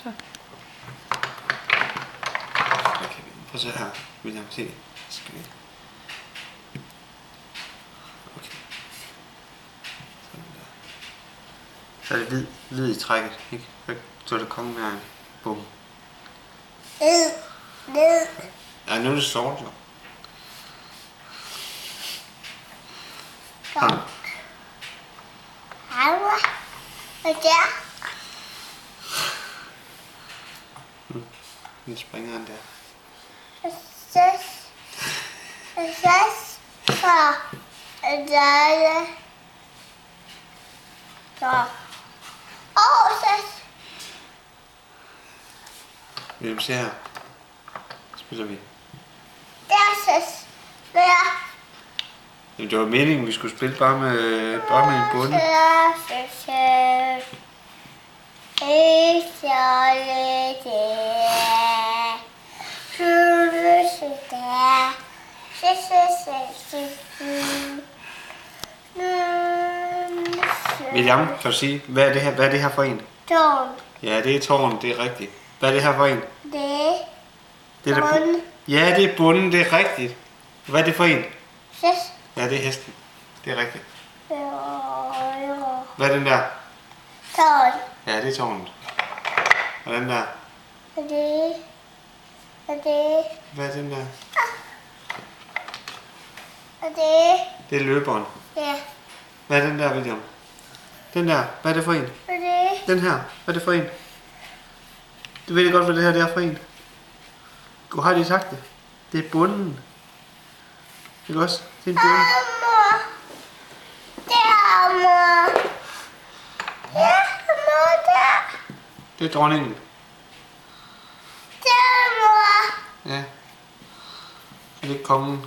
Så. Okay, prøv at se her. William, se. Skal vi... Okay. Sådan der. Så er det hvid i trækket, ikke? Så er det kongen her. Bum. Ja, nu er det sort, jo. Kom. Hvad der? Nu springer han der. William, se her. Spiller vi. Jamen, det var meningen, vi skulle spille bare med en bonde. William, kan du sige, hvad er det her for en? Tårn. Ja, det er tårn, det er rigtigt. Hvad er det her for en? Det er bunden. Ja, det er bunden, det er rigtigt. Hvad er det for en? Hest. Ja, det er hesten. Det er rigtigt. Jo. Hvad er den der? Tårn. Ja, det er tårnet. Og den der? Hvad er den der? Det er løberen. Ja. Hvad er den der, William? Den der, hvad er det for en? Den her, hvad er det for en? Du ved godt, hvad det her det er for en. Du har lige sagt det. Det er bunden. Ikke også? Det er en bunde. Det er dronningen. Ja. Det er kongen.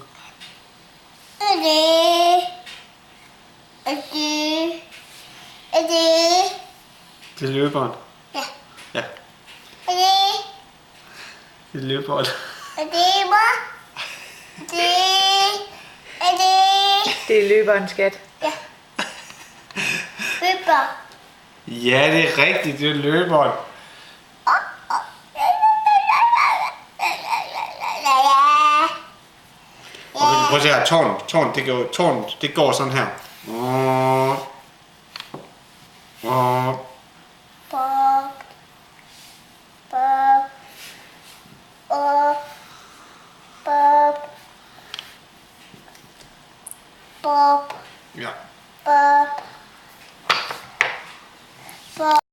Det er løberen. Ja. Ja. Det er løberen. Det er løberen, skat. Ja, det er rigtigt. Det er løberen. Og prøv at se her. Tårn, det går sådan her. Ja.